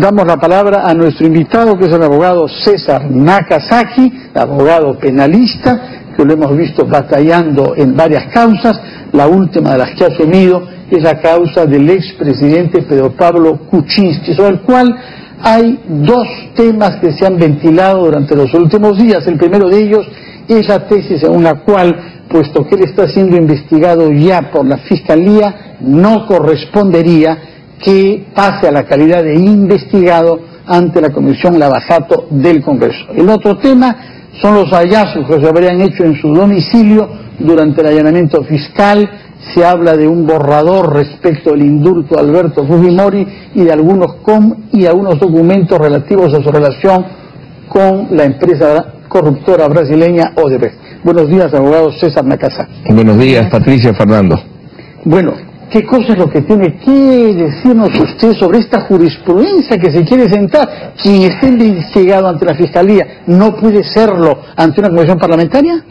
damos la palabra a nuestro invitado, que es el abogado César Nakazaki, abogado penalista, que lo hemos visto batallando en varias causas. La última de las que ha asumido es la causa del expresidente Pedro Pablo Kuczynski, sobre el cual hay dos temas que se han ventilado durante los últimos días. El primero de ellos es la tesis según la cual, puesto que él está siendo investigado ya por la Fiscalía, no correspondería que pase a la calidad de investigado ante la Comisión Lavajato del Congreso. El otro tema son los hallazgos que se habrían hecho en su domicilio durante el allanamiento fiscal. Se habla de un borrador respecto al indulto de Alberto Fujimori y de algunos documentos relativos a su relación con la empresa corruptora brasileña Odebrecht. Buenos días, abogado César Nakazaki. Buenos días, Patricia, Fernando. Bueno, ¿qué cosa es lo que tiene que decirnos usted sobre esta jurisprudencia que se quiere sentar? Quien esté investigado ante la Fiscalía no puede serlo ante una comisión parlamentaria.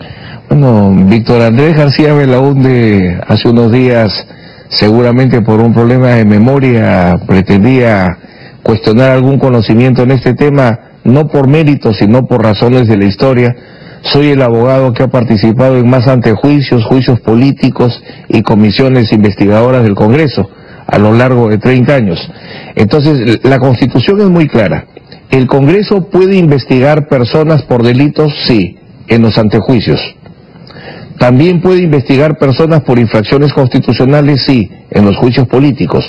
Bueno, Víctor Andrés García Belaúnde hace unos días, seguramente por un problema de memoria, pretendía cuestionar algún conocimiento en este tema, no por mérito, sino por razones de la historia. Soy el abogado que ha participado en más antejuicios, juicios políticos y comisiones investigadoras del Congreso a lo largo de 30 años. Entonces, la Constitución es muy clara. ¿El Congreso puede investigar personas por delitos? Sí, en los antejuicios. ¿También puede investigar personas por infracciones constitucionales? Sí, en los juicios políticos.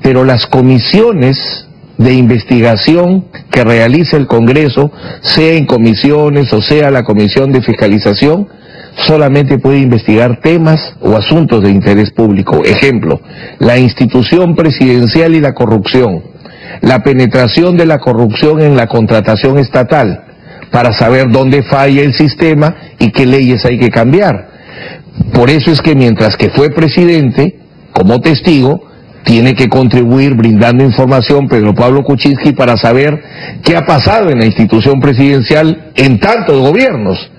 Pero las comisiones de investigación que realice el Congreso, sea en comisiones o sea la Comisión de Fiscalización, solamente puede investigar temas o asuntos de interés público. Ejemplo, la institución presidencial y la corrupción, la penetración de la corrupción en la contratación estatal, para saber dónde falla el sistema y qué leyes hay que cambiar. Por eso es que mientras que fue presidente, como testigo, tiene que contribuir brindando información Pedro Pablo Kuczynski para saber qué ha pasado en la institución presidencial en tantos gobiernos.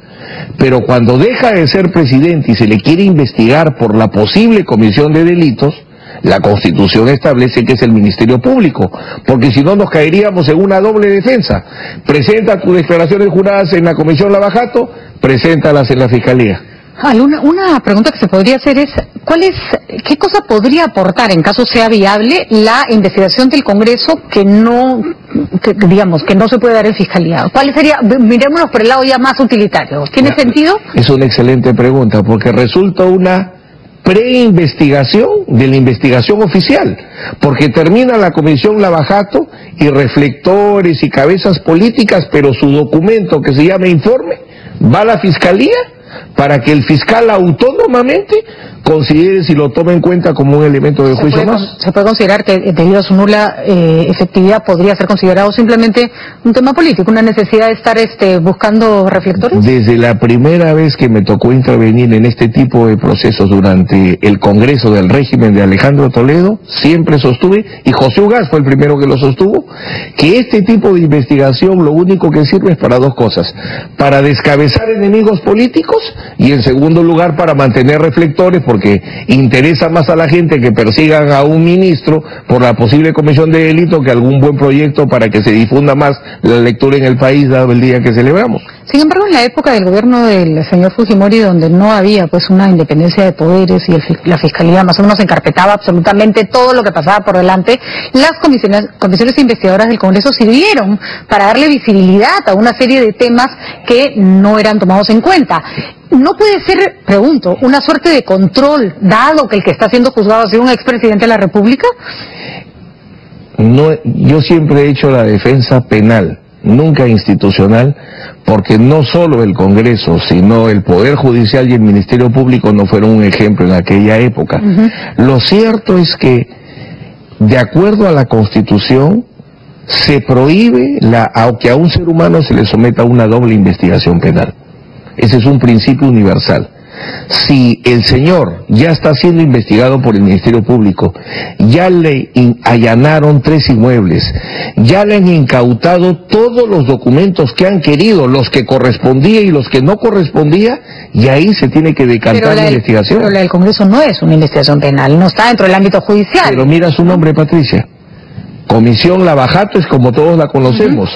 Pero cuando deja de ser presidente y se le quiere investigar por la posible comisión de delitos, la Constitución establece que es el Ministerio Público, porque si no nos caeríamos en una doble defensa. Presenta tus declaraciones juradas en la Comisión Lavajato, preséntalas en la Fiscalía. Una pregunta que se podría hacer es, ¿qué cosa podría aportar, en caso sea viable, la investigación del Congreso que no se puede dar en Fiscalía? ¿Cuál sería, mirémonos por el lado ya más utilitario? ¿Tiene sentido? Es una excelente pregunta, porque resulta una preinvestigación de la investigación oficial, porque termina la Comisión Lavajato y reflectores y cabezas políticas, pero su documento que se llama informe va a la Fiscalía para que el fiscal autónomamente considere si lo toma en cuenta como un elemento de juicio más. ¿Se puede considerar que debido a su nula efectividad podría ser considerado simplemente un tema político, una necesidad de estar buscando reflectores? Desde la primera vez que me tocó intervenir en este tipo de procesos durante el Congreso del régimen de Alejandro Toledo, siempre sostuve, y José Ugaz fue el primero que lo sostuvo, que este tipo de investigación lo único que sirve es para dos cosas: para descabezar enemigos políticos y, en segundo lugar, para mantener reflectores, porque interesa más a la gente que persigan a un ministro por la posible comisión de delito que algún buen proyecto para que se difunda más la lectura en el país, dado el día que celebramos. Sin embargo, en la época del gobierno del señor Fujimori, donde no había una independencia de poderes y la Fiscalía más o menos encarpetaba absolutamente todo lo que pasaba por delante, las comisiones investigadoras del Congreso sirvieron para darle visibilidad a una serie de temas que no eran tomados en cuenta. ¿No puede ser, pregunto, una suerte de control, dado que el que está siendo juzgado ha sido un expresidente de la República? No, yo siempre he hecho la defensa penal, nunca institucional, porque no solo el Congreso, sino el Poder Judicial y el Ministerio Público no fueron un ejemplo en aquella época. Lo cierto es que, de acuerdo a la Constitución, se prohíbe que a un ser humano se le someta a una doble investigación penal. Ese es un principio universal. Si el señor ya está siendo investigado por el Ministerio Público, ya le allanaron 3 inmuebles, ya le han incautado todos los documentos que han querido, los que correspondía y los que no correspondía, y ahí se tiene que decantar la investigación. Pero la del Congreso no es una investigación penal, no está dentro del ámbito judicial. Pero mira su nombre, Patricia. Comisión Lavajato es como todos la conocemos.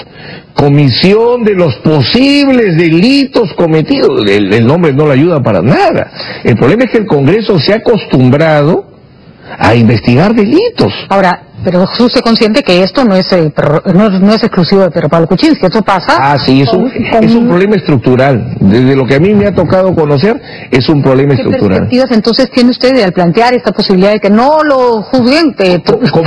Comisión de los posibles delitos cometidos. El nombre no le ayuda para nada. El problema es que el Congreso se ha acostumbrado a investigar delitos. Ahora, pero es usted consciente que esto no es exclusivo de Pedro Pablo Kuczynski, esto pasa... Sí, es un problema estructural. Desde lo que a mí me ha tocado conocer, es un problema estructural. ¿Qué perspectivas entonces tiene usted al plantear esta posibilidad de que no lo juzguen, que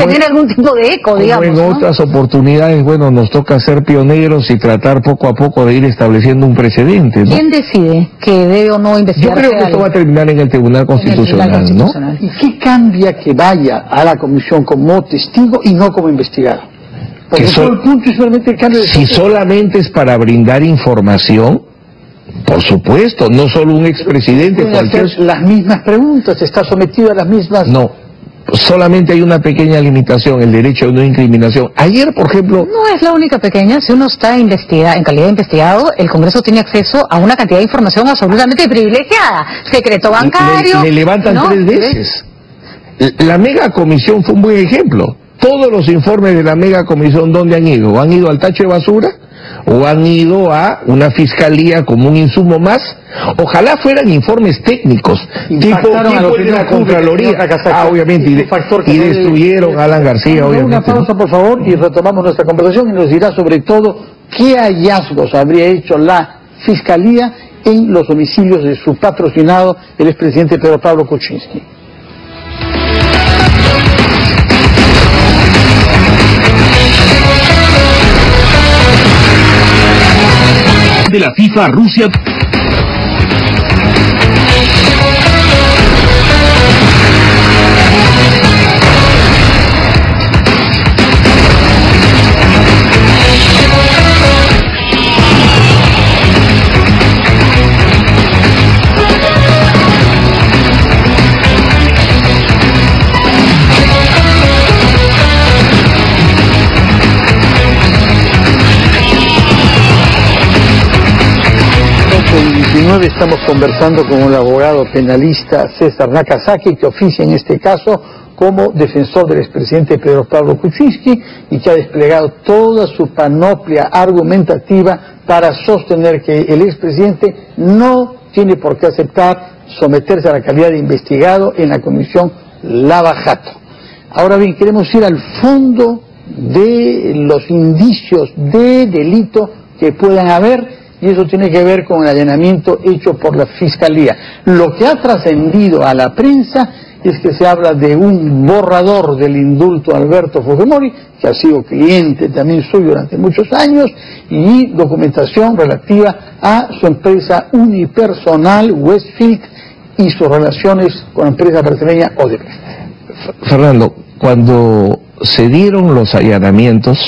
tiene algún tipo de eco, digamos? En otras oportunidades, bueno, nos toca ser pioneros y tratar poco a poco de ir estableciendo un precedente, ¿no? ¿Quién decide que debe o no investigar? Yo creo que esto va a terminar en el Tribunal Constitucional, ¿no? ¿Y qué cambia que vaya a la comisión como testigo y no como investigado? Porque todo el punto es solamente el cambio de... Si solamente es para brindar información, por supuesto, no solo un expresidente. ¿Puede hacer las mismas preguntas? ¿Está sometido a las mismas...? No, solamente hay una pequeña limitación, el derecho de no incriminación. Ayer, por ejemplo... No es la única pequeña. Si uno está en calidad de investigado, el Congreso tiene acceso a una cantidad de información absolutamente privilegiada. Secreto bancario... Le levantan 3 veces. La mega comisión fue un buen ejemplo. Todos los informes de la mega comisión, ¿dónde han ido? ¿Han ido al tacho de basura? ¿O han ido a una fiscalía como un insumo más? Ojalá fueran informes técnicos, tipo de la Contraloría. Obviamente, y destruyeron a Alan García, obviamente. Una pausa, por favor, y retomamos nuestra conversación y nos dirá sobre todo qué hallazgos habría hecho la Fiscalía en los homicidios de su patrocinado, el expresidente Pedro Pablo Kuczynski. De la FIFA Rusia. Estamos conversando con el abogado penalista César Nakasaki, que oficia en este caso como defensor del expresidente Pedro Pablo Kuczynski y que ha desplegado toda su panoplia argumentativa para sostener que el expresidente no tiene por qué aceptar someterse a la calidad de investigado en la comisión Lavajato. Ahora bien, queremos ir al fondo de los indicios de delito que puedan haber, y eso tiene que ver con el allanamiento hecho por la Fiscalía. Lo que ha trascendido a la prensa es que se habla de un borrador del indulto a Alberto Fujimori, que ha sido cliente también suyo durante muchos años, y documentación relativa a su empresa unipersonal, Westfield, y sus relaciones con la empresa brasileña Odebrecht. Fernando, cuando se dieron los allanamientos,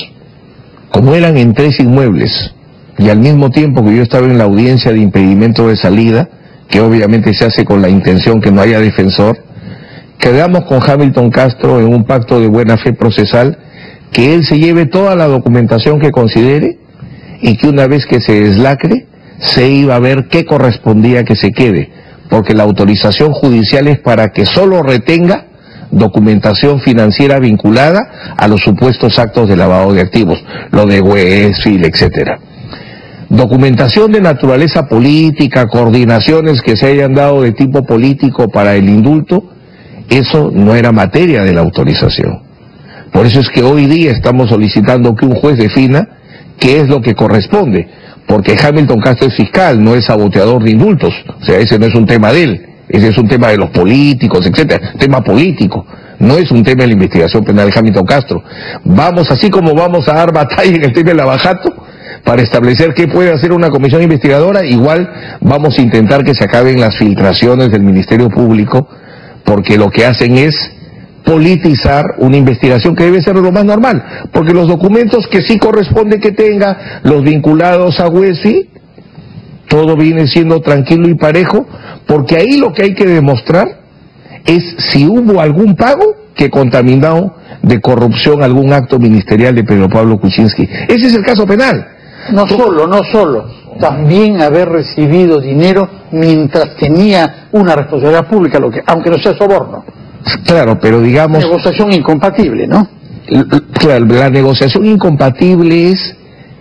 como eran en 3 inmuebles, y al mismo tiempo que yo estaba en la audiencia de impedimento de salida, que obviamente se hace con la intención que no haya defensor, quedamos con Hamilton Castro en un pacto de buena fe procesal, que él se lleve toda la documentación que considere y que una vez que se deslacre, se iba a ver qué correspondía que se quede, porque la autorización judicial es para que solo retenga documentación financiera vinculada a los supuestos actos de lavado de activos, lo de Westfield, etcétera. Documentación de naturaleza política, coordinaciones que se hayan dado de tipo político para el indulto, eso no era materia de la autorización. Por eso es que hoy día estamos solicitando que un juez defina qué es lo que corresponde, porque Hamilton Castro es fiscal, no es saboteador de indultos, o sea, ese no es un tema de él, ese es un tema de los políticos, etcétera, tema político. No es un tema de la investigación penal de Hamilton Castro. Vamos, así como vamos a dar batalla en el tema de Lavajato, para establecer qué puede hacer una comisión investigadora, igual vamos a intentar que se acaben las filtraciones del Ministerio Público, porque lo que hacen es politizar una investigación que debe ser lo más normal, porque los documentos que sí corresponde que tenga, los vinculados a Westfield, todo viene siendo tranquilo y parejo, porque ahí lo que hay que demostrar es si hubo algún pago que contaminó de corrupción algún acto ministerial de Pedro Pablo Kuczynski. Ese es el caso penal. No solo, también haber recibido dinero mientras tenía una responsabilidad pública, aunque no sea soborno. Claro, pero digamos... Negociación incompatible, ¿no? Claro, la negociación incompatible es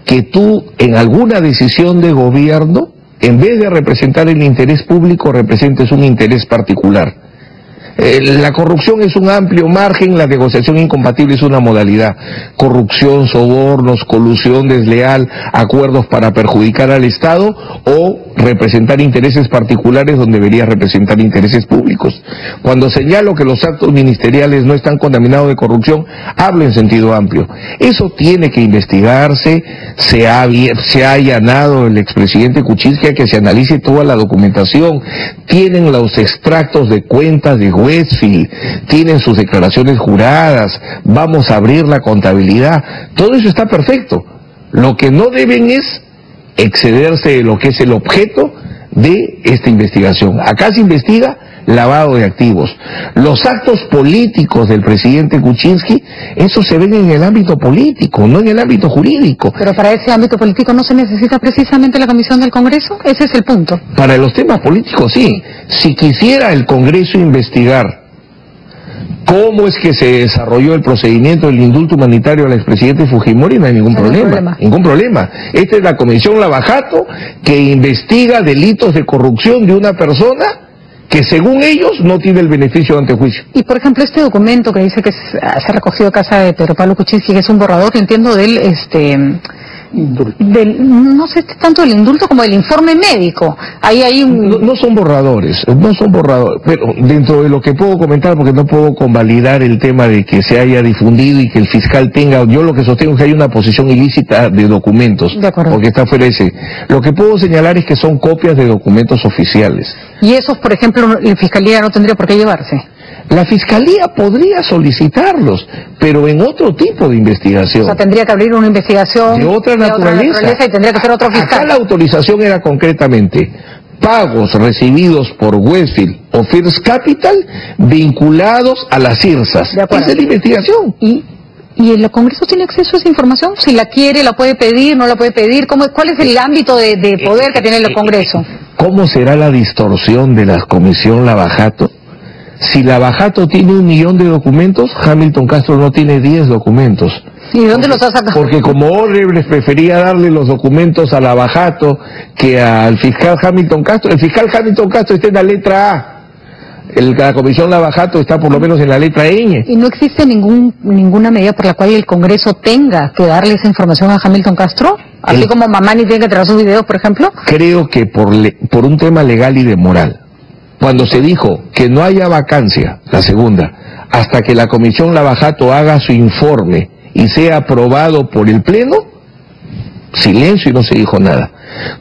que tú, en alguna decisión de gobierno, en vez de representar el interés público, representes un interés particular. La corrupción es un amplio margen, la negociación incompatible es una modalidad. Corrupción, sobornos, colusión desleal, acuerdos para perjudicar al Estado o representar intereses particulares donde debería representar intereses públicos. Cuando señalo que los actos ministeriales no están contaminados de corrupción, hablo en sentido amplio. Eso tiene que investigarse, se ha allanado el expresidente Kuczynski a que se analice toda la documentación, tienen los extractos de cuentas de Westfield, tienen sus declaraciones juradas, vamos a abrir la contabilidad, todo eso está perfecto. Lo que no deben es excederse de lo que es el objeto de esta investigación. Acá se investiga lavado de activos. Los actos políticos del presidente Kuczynski, eso se ven en el ámbito político, no en el ámbito jurídico. Pero para ese ámbito político no se necesita precisamente la Comisión del Congreso, ese es el punto. Para los temas políticos sí. Si quisiera el Congreso investigar cómo es que se desarrolló el procedimiento del indulto humanitario al expresidente Fujimori, no hay ningún problema. Ningún problema. Esta es la Comisión Lavajato que investiga delitos de corrupción de una persona que según ellos no tiene el beneficio de antejuicio. Y por ejemplo este documento que dice que se ha recogido a casa de Pedro Pablo Kuczynski, que es un borrador, que entiendo no sé tanto del indulto como del informe médico. Ahí hay un... No son borradores, pero dentro de lo que puedo comentar, porque no puedo convalidar el tema de que se haya difundido y que el fiscal tenga, yo lo que sostengo es que hay una posesión ilícita de documentos, de acuerdo, porque está fuera de ese. Lo que puedo señalar es que son copias de documentos oficiales. Y esos, por ejemplo, la Fiscalía no tendría por qué llevarse. La Fiscalía podría solicitarlos, pero en otro tipo de investigación. O sea, tendría que abrir una investigación de otra naturaleza y tendría que ser otro fiscal. Acá la autorización era concretamente pagos recibidos por Westfield o First Capital vinculados a las IRSAs. Esa es la investigación. ¿Y el Congreso tiene acceso a esa información? Si la quiere, ¿la puede pedir? ¿No la puede pedir? ¿Cuál es el ámbito de poder que tiene el Congreso? ¿Cómo será la distorsión de la Comisión Lavajato? Si Lavajato tiene 1 millón de documentos, Hamilton Castro no tiene 10 documentos. ¿Y de dónde los ha sacado? Porque como Odebrecht prefería darle los documentos a Lavajato que al fiscal Hamilton Castro, el fiscal Hamilton Castro está en la letra A. La Comisión Lavajato está por lo menos en la letra ñ. ¿Y no existe ninguna medida por la cual el Congreso tenga que darle esa información a Hamilton Castro? Así como Mamani tiene que traer sus videos, por ejemplo. Creo que por un tema legal y de moral. Cuando se dijo que no haya vacancia, la segunda, hasta que la Comisión Lavajato haga su informe y sea aprobado por el Pleno, silencio y no se dijo nada.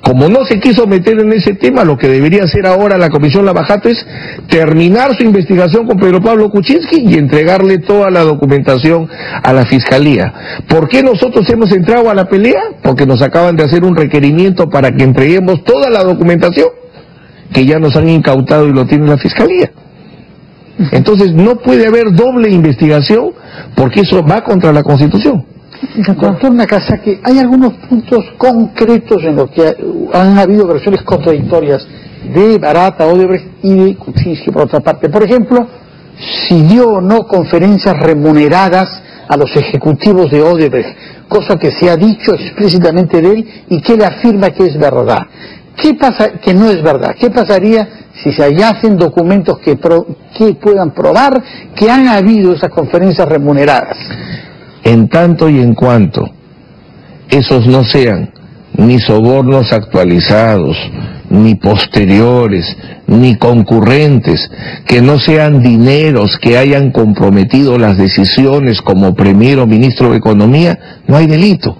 Como no se quiso meter en ese tema, lo que debería hacer ahora la Comisión Lavajato es terminar su investigación con Pedro Pablo Kuczynski y entregarle toda la documentación a la Fiscalía. ¿Por qué nosotros hemos entrado a la pelea? Porque nos acaban de hacer un requerimiento para que entreguemos toda la documentación que ya nos han incautado y lo tiene la Fiscalía. Entonces no puede haber doble investigación porque eso va contra la Constitución. Doctor Nakazaki, hay algunos puntos concretos en los que han habido versiones contradictorias de Barata, Odebrecht y de Kuczynski por otra parte. Por ejemplo, si dio o no conferencias remuneradas a los ejecutivos de Odebrecht, cosa que se ha dicho explícitamente de él y que él afirma que es verdad. ¿Qué pasa que no es verdad? ¿Qué pasaría si se hallacen documentos que puedan probar que han habido esas conferencias remuneradas? En tanto y en cuanto esos no sean ni sobornos actualizados, ni posteriores, ni concurrentes, que no sean dineros que hayan comprometido las decisiones como Premier o Ministro de Economía, no hay delito.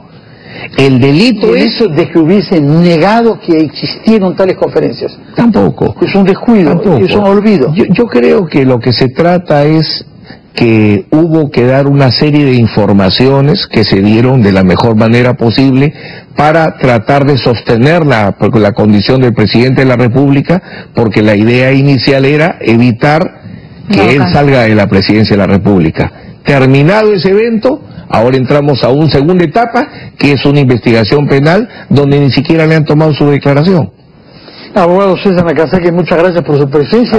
El delito es eso de que hubiesen negado que existieron tales conferencias. Tampoco. Es un descuido, tampoco. Es un olvido. Yo creo que lo que se trata es que hubo que dar una serie de informaciones que se dieron de la mejor manera posible para tratar de sostener la condición del presidente de la República, porque la idea inicial era evitar que él salga de la presidencia de la República. Terminado ese evento, ahora entramos a una segunda etapa, que es una investigación penal, donde ni siquiera le han tomado su declaración. Abogado César Nakazaki, muchas gracias por su presencia.